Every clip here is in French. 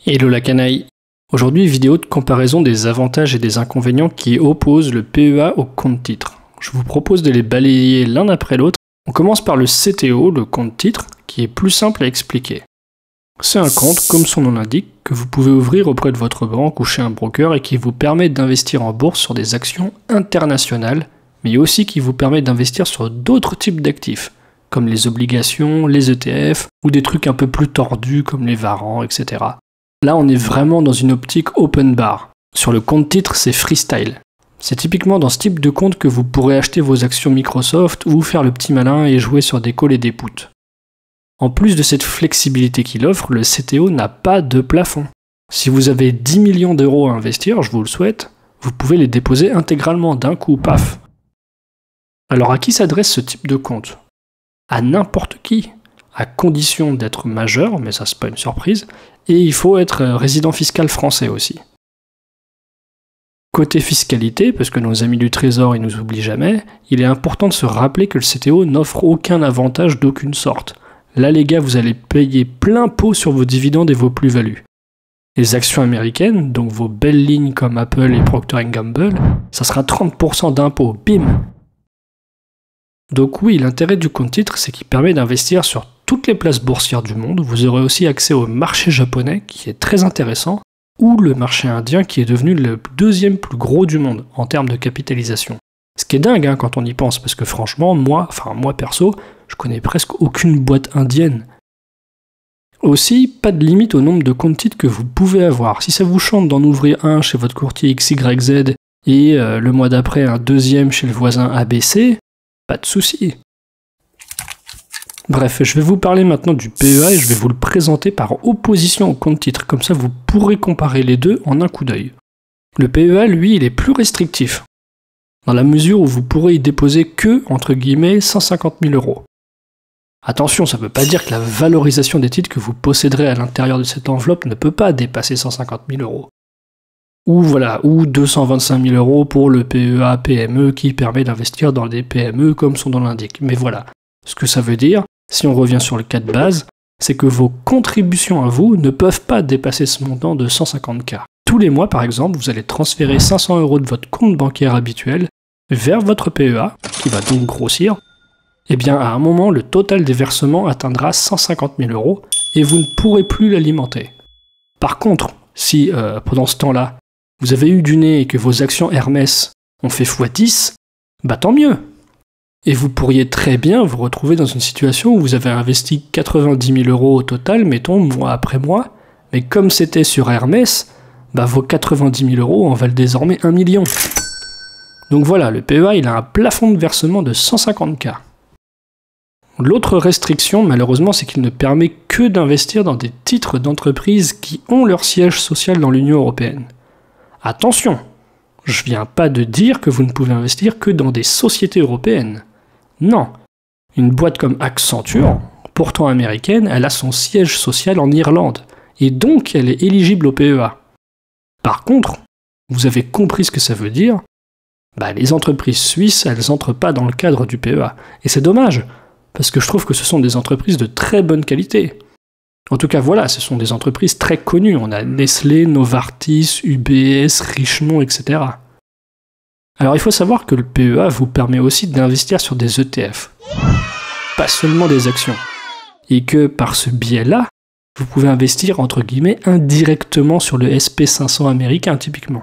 Hello la canaille. Aujourd'hui, vidéo de comparaison des avantages et des inconvénients qui opposent le PEA au compte titre. Je vous propose de les balayer l'un après l'autre. On commence par le CTO, le compte titre, qui est plus simple à expliquer. C'est un compte, comme son nom l'indique, que vous pouvez ouvrir auprès de votre banque ou chez un broker et qui vous permet d'investir en bourse sur des actions internationales, mais aussi qui vous permet d'investir sur d'autres types d'actifs, comme les obligations, les ETF, ou des trucs un peu plus tordus comme les varans, etc. Là, on est vraiment dans une optique open bar. Sur le compte titre, c'est freestyle. C'est typiquement dans ce type de compte que vous pourrez acheter vos actions Microsoft ou faire le petit malin et jouer sur des calls et des puts. En plus de cette flexibilité qu'il offre, le CTO n'a pas de plafond. Si vous avez 10 millions d'euros à investir, je vous le souhaite, vous pouvez les déposer intégralement d'un coup, paf. Alors à qui s'adresse ce type de compte? À n'importe qui, à condition d'être majeur, mais ça c'est pas une surprise, et il faut être résident fiscal français aussi. Côté fiscalité, parce que nos amis du Trésor ils nous oublient jamais, il est important de se rappeler que le CTO n'offre aucun avantage d'aucune sorte. Là les gars, vous allez payer plein pot sur vos dividendes et vos plus-values. Les actions américaines, donc vos belles lignes comme Apple et Procter & Gamble, ça sera 30% d'impôt, bim. Donc oui, l'intérêt du compte titre, c'est qu'il permet d'investir sur toutes les places boursières du monde. Vous aurez aussi accès au marché japonais, qui est très intéressant, ou le marché indien, qui est devenu le deuxième plus gros du monde, en termes de capitalisation. Ce qui est dingue hein, quand on y pense, parce que franchement, moi perso, je connais presque aucune boîte indienne. Aussi, pas de limite au nombre de comptes titres que vous pouvez avoir. Si ça vous chante d'en ouvrir un chez votre courtier XYZ, et le mois d'après un deuxième chez le voisin ABC, pas de souci. Bref, je vais vous parler maintenant du PEA et je vais vous le présenter par opposition au compte titre, comme ça vous pourrez comparer les deux en un coup d'œil. Le PEA, lui, il est plus restrictif, dans la mesure où vous pourrez y déposer que, entre guillemets, 150 000 euros. Attention, ça ne veut pas dire que la valorisation des titres que vous posséderez à l'intérieur de cette enveloppe ne peut pas dépasser 150 000 euros. Ou 225 000 euros pour le PEA PME qui permet d'investir dans des PME comme son nom l'indique. Mais voilà, ce que ça veut dire, si on revient sur le cas de base, c'est que vos contributions à vous ne peuvent pas dépasser ce montant de 150K. Tous les mois, par exemple, vous allez transférer 500 euros de votre compte bancaire habituel vers votre PEA, qui va donc grossir. Et bien, à un moment, le total des versements atteindra 150 000 euros et vous ne pourrez plus l'alimenter. Par contre, si, pendant ce temps-là, vous avez eu du nez et que vos actions Hermès ont fait x10, bah tant mieux. Et vous pourriez très bien vous retrouver dans une situation où vous avez investi 90 000 euros au total, mettons, mois après mois, mais comme c'était sur Hermès, bah vos 90 000 euros en valent désormais 1 million. Donc voilà, le PEA, il a un plafond de versement de 150K. L'autre restriction, malheureusement, c'est qu'il ne permet que d'investir dans des titres d'entreprise qui ont leur siège social dans l'Union européenne. Attention, je viens pas de dire que vous ne pouvez investir que dans des sociétés européennes. Non, une boîte comme Accenture, pourtant américaine, elle a son siège social en Irlande, et donc elle est éligible au PEA. Par contre, vous avez compris ce que ça veut dire, les entreprises suisses, elles n'entrent pas dans le cadre du PEA. Et c'est dommage, parce que je trouve que ce sont des entreprises de très bonne qualité. En tout cas, voilà, ce sont des entreprises très connues. On a Nestlé, Novartis, UBS, Richemont, etc. Alors il faut savoir que le PEA vous permet aussi d'investir sur des ETF, pas seulement des actions. Et que par ce biais-là, vous pouvez investir entre guillemets indirectement sur le SP500 américain typiquement.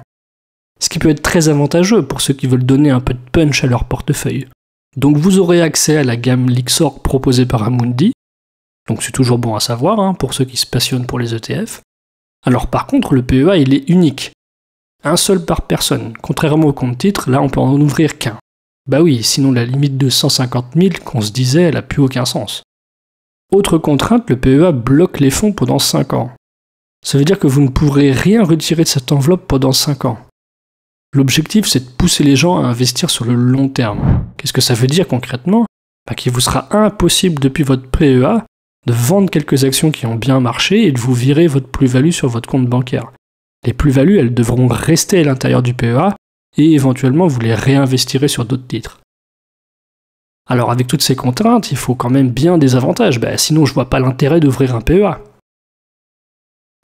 Ce qui peut être très avantageux pour ceux qui veulent donner un peu de punch à leur portefeuille. Donc vous aurez accès à la gamme Lyxor proposée par Amundi. Donc c'est toujours bon à savoir hein, pour ceux qui se passionnent pour les ETF. Alors par contre, le PEA il est unique. Un seul par personne. Contrairement au compte titre, là on peut en ouvrir qu'un. Bah oui, sinon la limite de 150 000 qu'on se disait, elle a plus aucun sens. Autre contrainte, le PEA bloque les fonds pendant 5 ans. Ça veut dire que vous ne pourrez rien retirer de cette enveloppe pendant 5 ans. L'objectif c'est de pousser les gens à investir sur le long terme. Qu'est-ce que ça veut dire concrètement? Qu'il vous sera impossible depuis votre PEA de vendre quelques actions qui ont bien marché et de vous virer votre plus-value sur votre compte bancaire. Les plus-values, elles devront rester à l'intérieur du PEA et éventuellement vous les réinvestirez sur d'autres titres. Alors avec toutes ces contraintes, il faut quand même bien des avantages, sinon je vois pas l'intérêt d'ouvrir un PEA.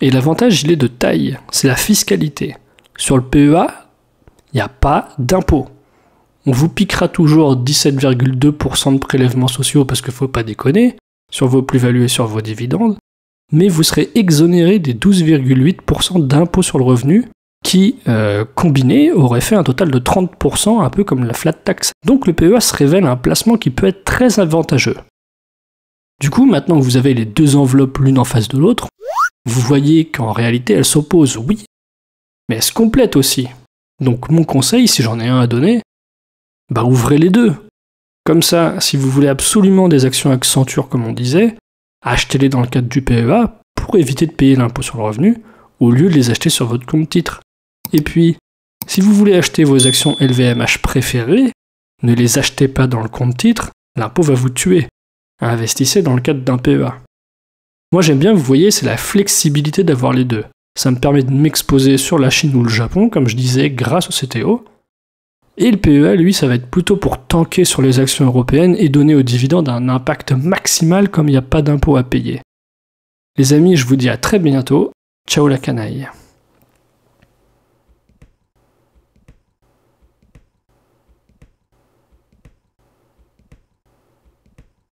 Et l'avantage, il est de taille, c'est la fiscalité. Sur le PEA, il n'y a pas d'impôt. On vous piquera toujours 17,2% de prélèvements sociaux parce qu'il ne faut pas déconner, sur vos plus-values et sur vos dividendes, mais vous serez exonéré des 12,8% d'impôt sur le revenu qui, combiné, aurait fait un total de 30%, un peu comme la flat tax. Donc le PEA se révèle un placement qui peut être très avantageux. Du coup, maintenant que vous avez les deux enveloppes l'une en face de l'autre, vous voyez qu'en réalité elles s'opposent, oui, mais elles se complètent aussi. Donc mon conseil, si j'en ai un à donner, ouvrez les deux. Comme ça, si vous voulez absolument des actions Accenture, comme on disait, achetez-les dans le cadre du PEA pour éviter de payer l'impôt sur le revenu, au lieu de les acheter sur votre compte titre. Et puis, si vous voulez acheter vos actions LVMH préférées, ne les achetez pas dans le compte titre, l'impôt va vous tuer. Investissez dans le cadre d'un PEA. Moi j'aime bien, vous voyez, c'est la flexibilité d'avoir les deux. Ça me permet de m'exposer sur la Chine ou le Japon, comme je disais, grâce au CTO. Et le PEA, lui, ça va être plutôt pour tanker sur les actions européennes et donner aux dividendes un impact maximal comme il n'y a pas d'impôt à payer. Les amis, je vous dis à très bientôt. Ciao la canaille.